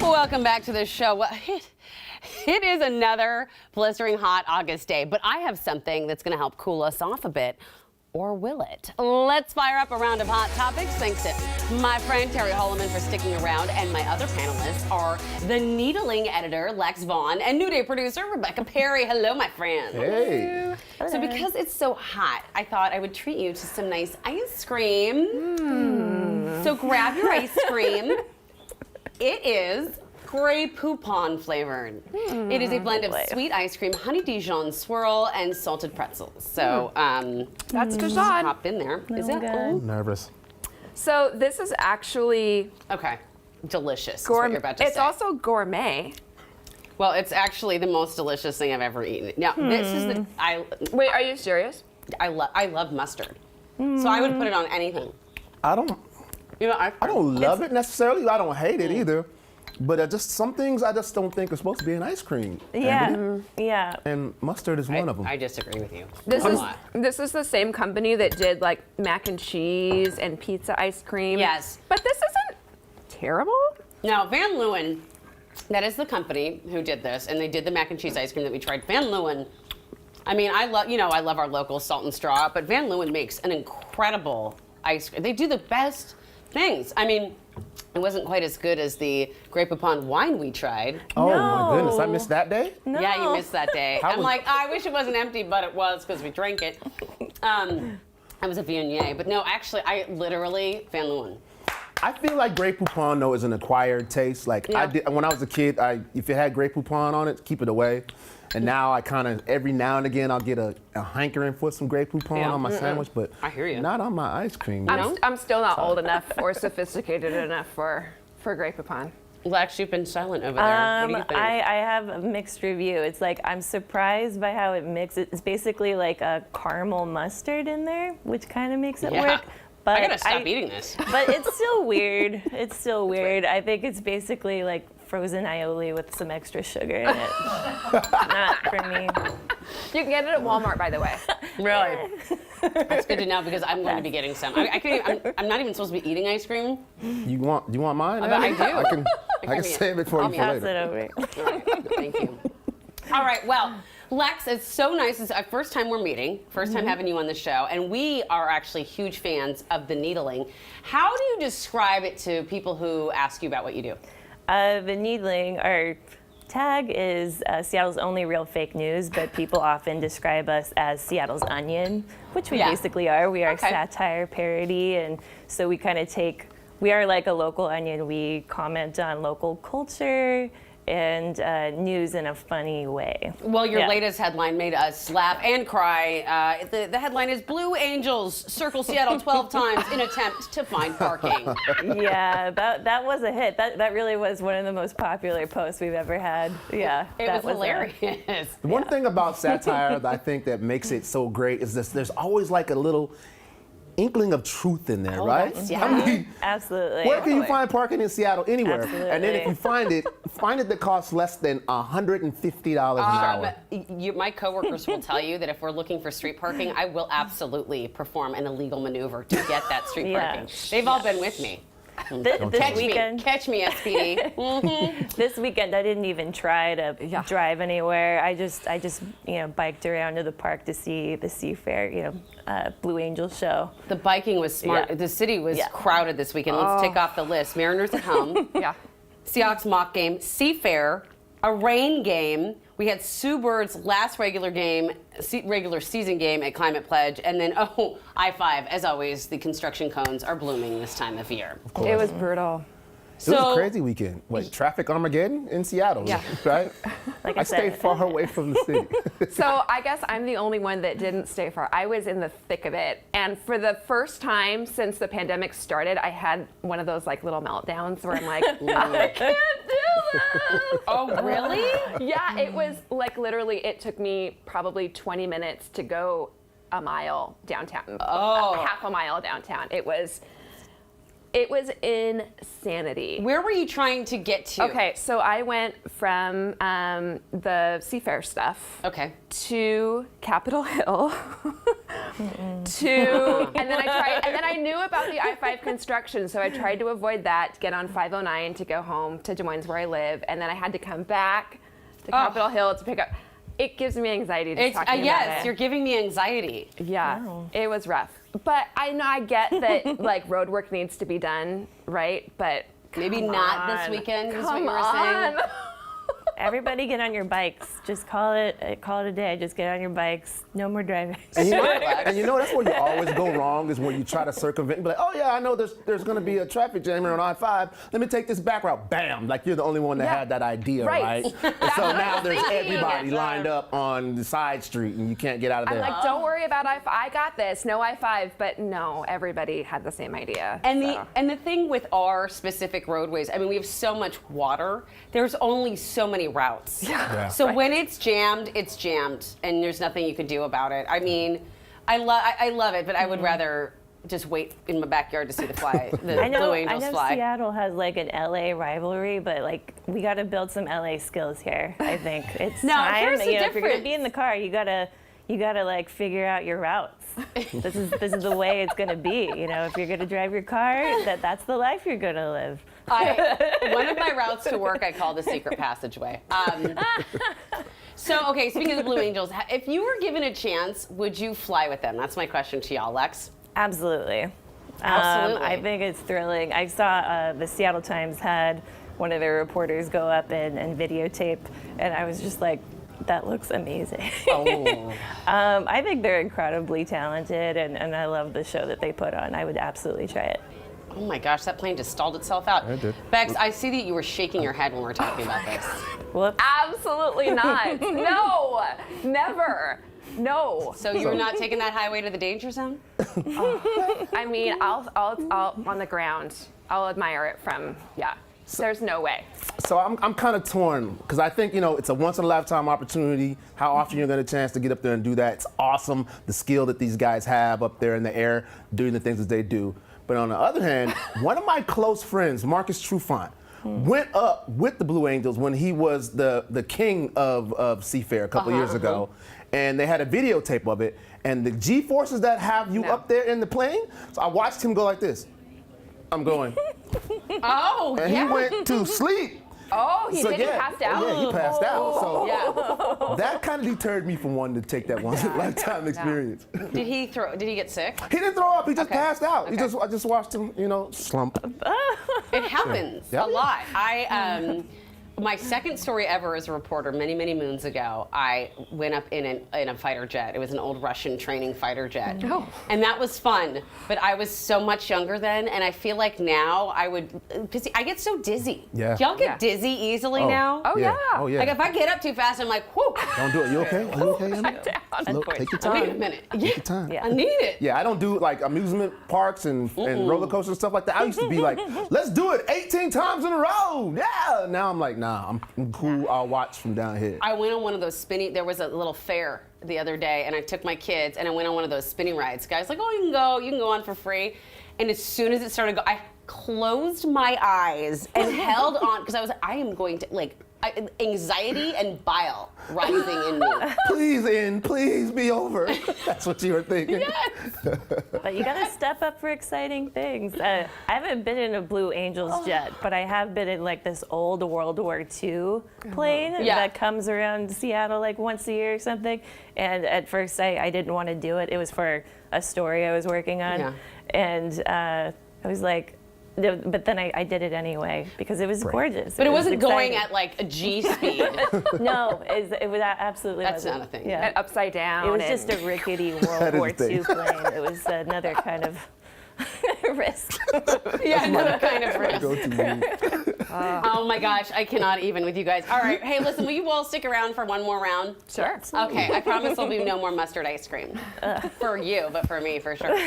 Welcome back to the show. Well, it is another blistering hot August day, but I have something that's going to help cool us off a bit. Or will it? Let's fire up a round of hot topics. Thanks to my friend Terry Hollimon for sticking around, and my other panelists are the Needling editor Lex Vaughn and New Day producer Rebecca Perry. Hello, my friend. Hey. Hello. So because it's so hot, I thought I would treat you to some nice ice cream. So grab your ice cream. It is Grey Poupon flavored. It is a blend of sweet ice cream, honey Dijon swirl, and salted pretzels. So that's good. Hop in there. Is it? I'm nervous. So this is actually Okay. Delicious. Is what you're about to it's say. also gourmet. Well, it's actually the most delicious thing I've ever eaten. Now, this is the Wait, are you serious? I love mustard. So I would put it on anything. I don't love it necessarily. I don't hate it either. But just some things I just don't think are supposed to be in ice cream. Yeah, yeah. And mustard is one of them. I disagree with you. This is the same company that did like mac and cheese and pizza ice cream. Yes. But this isn't terrible. Now, Van Leeuwen, that is the company who did this, and they did the mac and cheese ice cream that we tried. Van Leeuwen, I mean, I love our local Salt and Straw, but Van Leeuwen makes an incredible ice cream. They do the best things. I mean, it wasn't quite as good as the Grey Poupon wine we tried. Oh my goodness, I missed that day? No. Yeah, you missed that day. I'm like, I wish it wasn't empty, but it was because we drank it. I was a Viognier, but no, actually, I literally, Van Leeuwen. I feel like Grey Poupon though is an acquired taste. Like when I was a kid, if it had Grey Poupon on it, keep it away. And now I kind of, every now and again, I'll get a hankering for some Grey Poupon on my sandwich, but I hear you. not on my ice cream. I'm still not old enough or sophisticated enough for Grey Poupon. Lex, you've been silent over there. What do you think? I have a mixed review. It's like I'm surprised by how it mixes. It's basically like a caramel mustard in there, which kind of makes it work. But I gotta stop eating this. But it's still weird. It's still weird. I think it's basically like frozen aioli with some extra sugar in it. Not for me. You can get it at Walmart, by the way. Really? That's good to know because I'm going to be getting some. I'm not even supposed to be eating ice cream. You want mine? But I do. I can save it for you for Pass later. it over. All right, thank you. All right, well, Lex, it's so nice. It's our first time we're meeting, first time having you on the show, and we are actually huge fans of the Needling. How do you describe it to people who ask you about what you do? The Needling, our tag is Seattle's only real fake news, but people often describe us as Seattle's Onion, which we basically are. We are satire, parody, and so we kind of we are like a local Onion. We comment on local culture and news in a funny way. Well, your latest headline made us laugh and cry. The headline is Blue Angels circle Seattle 12 times in attempt to find parking. Yeah, that was a hit. That really was one of the most popular posts we've ever had. Yeah, It was hilarious. The one thing about satire that I think that makes it so great is this: there's always like a little inkling of truth in there, right? Yeah. I mean, Absolutely. where can you find parking in Seattle? Anywhere. Absolutely. And then if you find it that costs less than $150 an hour. My coworkers will tell you that if we're looking for street parking, I will absolutely perform an illegal maneuver to get that street parking. They've all been with me. This weekend, Catch me, SPD. This weekend I didn't even try to drive anywhere. I just biked around to the park to see the Seafair, Blue Angel show. The biking was smart. Yeah. The city was crowded this weekend. Let's take off the list. Mariners at home. Seahawks mock game. Seafair. A rain game. We had Sue Bird's last regular season game at Climate Pledge, and then I-5. As always, the construction cones are blooming this time of year. It was brutal. It was a crazy weekend. Wait, traffic Armageddon in Seattle, right? Like I stayed far away from the city. So I guess I'm the only one that didn't stay far. I was in the thick of it. And for the first time since the pandemic started, I had one of those like little meltdowns where I'm like, I can't do this. Oh, really? Yeah, it was like literally, it took me probably 20 minutes to go a mile downtown. Half a mile downtown. It was It was insanity. Where were you trying to get to? Okay, so I went from the Seafair stuff to Capitol Hill to, and then I knew about the I-5 construction, so I tried to avoid that, get on 509 to go home to Des Moines where I live, and then I had to come back to Capitol Hill to pick up. It gives me anxiety to talk about it. Yes, you're giving me anxiety. Yeah, it was rough. But I get that like road work needs to be done, right? But maybe not this weekend is what you were saying. Everybody get on your bikes. Just call it a day. Just get on your bikes. No more driving. And you know that's where you always go wrong is when you try to circumvent and be like, oh yeah, I know there's going to be a traffic jam here on I-5. Let me take this back route. Bam! Like you're the only one that had that idea, right? And so now there's everybody lined up on the side street and you can't get out of there. I'm like, don't worry about I-5. I got this. No I-5. But no, everybody had the same idea. And the thing with our specific roadways, I mean, we have so much water. There's only so many routes. So when it's jammed, and there's nothing you can do about it. I mean, I love it, but I would rather just wait in my backyard to see the Blue Angels fly. I know Seattle has like an LA rivalry, but like we got to build some LA skills here. I think it's time. Here's the if you're gonna be in the car, you gotta like figure out your routes. This is the way it's gonna be. You know, if you're gonna drive your car, that's the life you're gonna live. One of my routes to work I call the secret passageway. So, okay, speaking of the Blue Angels, if you were given a chance, would you fly with them? That's my question to y'all, Lex. Absolutely. I think it's thrilling. I saw the Seattle Times had one of their reporters go up and videotape, and I was just like, that looks amazing. I think they're incredibly talented, and I love the show that they put on. I would absolutely try it. Oh my gosh, that plane just stalled itself out. It did. Bex, I see that you were shaking your head when we were talking about this. Whoops. Absolutely not. No, never. No. So you're not taking that highway to the danger zone? I mean, I'll on the ground. I'll admire it from, there's no way. So I'm kind of torn because I think, it's a once in a lifetime opportunity. How often you're going to get a chance to get up there and do that. It's awesome, the skill that these guys have up there in the air doing the things that they do. But on the other hand, one of my close friends, Marcus Trufant, went up with the Blue Angels when he was the king of Seafair a couple years ago. And they had a videotape of it. And the G-forces that have you up there in the plane, so I watched him go like this. I'm going. And he went to sleep. Oh, he passed out? Yeah, he passed out. So that kind of deterred me from wanting to take that once in a lifetime experience. Did he get sick? He didn't throw up. He just passed out. I just watched him, slump. It happens a lot. My second story ever as a reporter, many, many moons ago, I went up in a fighter jet. It was an old Russian training fighter jet. And that was fun. But I was so much younger then, and I feel like now because I get so dizzy. Yeah. Do y'all get dizzy easily now? Oh, yeah. Oh, yeah. Like if I get up too fast, I'm like, whoop. Don't do it. You okay? Are you okay, Emma? Look, take your time. Wait a minute. Take your time. I need it. Yeah, I don't do like amusement parks and roller coasters and stuff like that. I used to be like, let's do it 18 times in a row. Yeah. Now I'm like, nah, I'm cool. I'll watch from down here. I went on one of those there was a little fair the other day, and I took my kids, and I went on one of those spinning rides. Guys like, oh, you can go on for free. And as soon as it started I closed my eyes and held on, because I am going to, anxiety and bile rising in me. Please be over. That's what you were thinking. Yes. But you gotta step up for exciting things. I haven't been in a Blue Angels jet, but I have been in this old World War II plane that comes around Seattle once a year or something. And at first I didn't want to do it. It was for a story I was working on. And I was like, but then I did it anyway because it was gorgeous. But it wasn't going at a G speed. No, it was absolutely That's wasn't. not a thing. Yeah. And upside down. It was just a rickety World War II plane. It was another kind of risk. Another kind of risk. Oh my gosh, I cannot even with you guys. All right, hey, listen, will you all stick around for one more round? Sure. Okay, I promise there'll be no more mustard ice cream. For you, but for me, for sure.